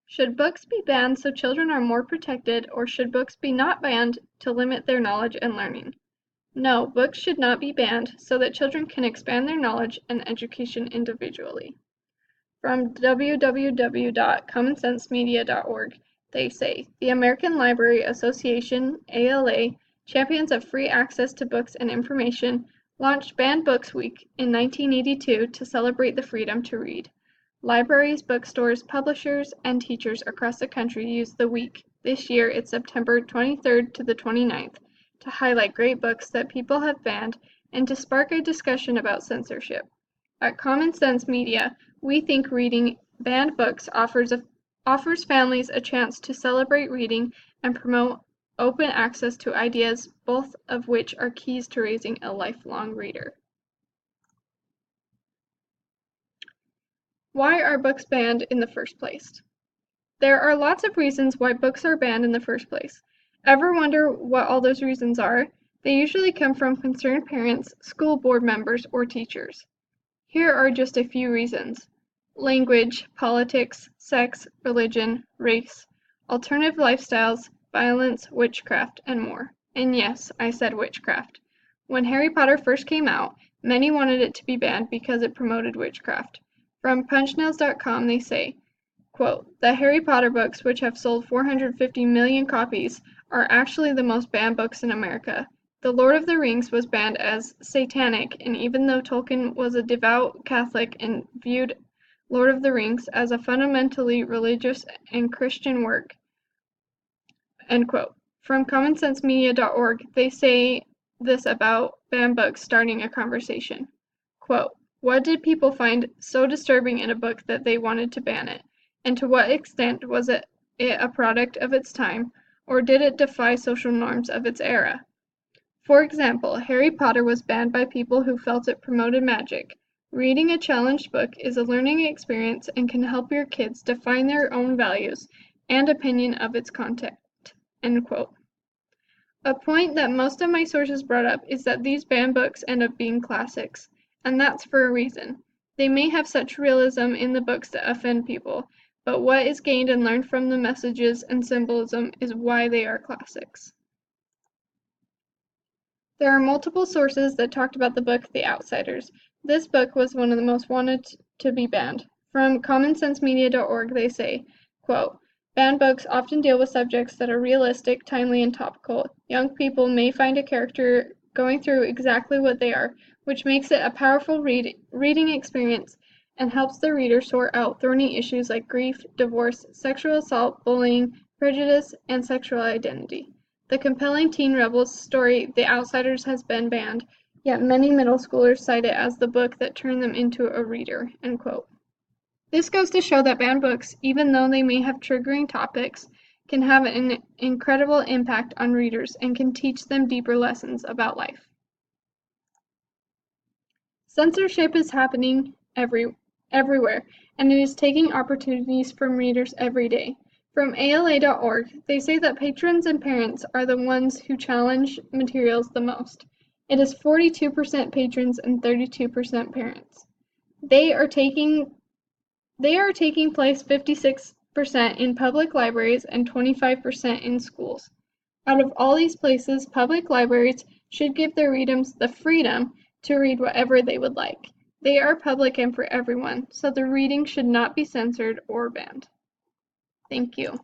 Should books be banned so children are more protected, or should books be not banned to limit their knowledge and learning? No, books should not be banned so that children can expand their knowledge and education individually. From www.commonsensemedia.org, they say, the American Library Association, ALA, champions of free access to books and information, launched Banned Books Week in 1982 to celebrate the freedom to read. Libraries, bookstores, publishers, and teachers across the country use the week. This year it's September 23rd to the 29th to highlight great books that people have banned and to spark a discussion about censorship. At Common Sense Media, we think reading banned books offers families a chance to celebrate reading and promote open access to ideas, both of which are keys to raising a lifelong reader. Why are books banned in the first place? There are lots of reasons why books are banned in the first place. Ever wonder what all those reasons are? They usually come from concerned parents, school board members, or teachers. Here are just a few reasons: language, politics, sex, religion, race, alternative lifestyles, violence, witchcraft, and more. And yes, I said witchcraft. When Harry Potter first came out, many wanted it to be banned because it promoted witchcraft. From punchnails.com they say, quote, the Harry Potter books, which have sold 450 million copies, are actually the most banned books in America. The Lord of the Rings was banned as satanic, and even though Tolkien was a devout Catholic and viewed Lord of the Rings as a fundamentally religious and Christian work, end quote. From commonsensemedia.org, they say this about banned books, starting a conversation. Quote, what did people find so disturbing in a book that they wanted to ban it? And to what extent was it a product of its time, or did it defy social norms of its era? For example, Harry Potter was banned by people who felt it promoted magic. Reading a challenged book is a learning experience and can help your kids define their own values and opinion of its content. End quote. A point that most of my sources brought up is that these banned books end up being classics, and that's for a reason. They may have such realism in the books that offend people, but what is gained and learned from the messages and symbolism is why they are classics. There are multiple sources that talked about the book The Outsiders. This book was one of the most wanted to be banned. From commonsensemedia.org they say, quote, banned books often deal with subjects that are realistic, timely, and topical. Young people may find a character going through exactly what they are, which makes it a powerful reading experience and helps the reader sort out thorny issues like grief, divorce, sexual assault, bullying, prejudice, and sexual identity. The compelling teen rebels story, The Outsiders, has been banned, yet many middle schoolers cite it as the book that turned them into a reader, end quote. This goes to show that banned books, even though they may have triggering topics, can have an incredible impact on readers and can teach them deeper lessons about life. Censorship is happening everywhere, and it is taking opportunities from readers every day. From ALA.org, they say that patrons and parents are the ones who challenge materials the most. It is 42% patrons and 32% parents. They are taking place 56% in public libraries and 25% in schools. Out of all these places, public libraries should give their readers the freedom to read whatever they would like. They are public and for everyone, so the reading should not be censored or banned. Thank you.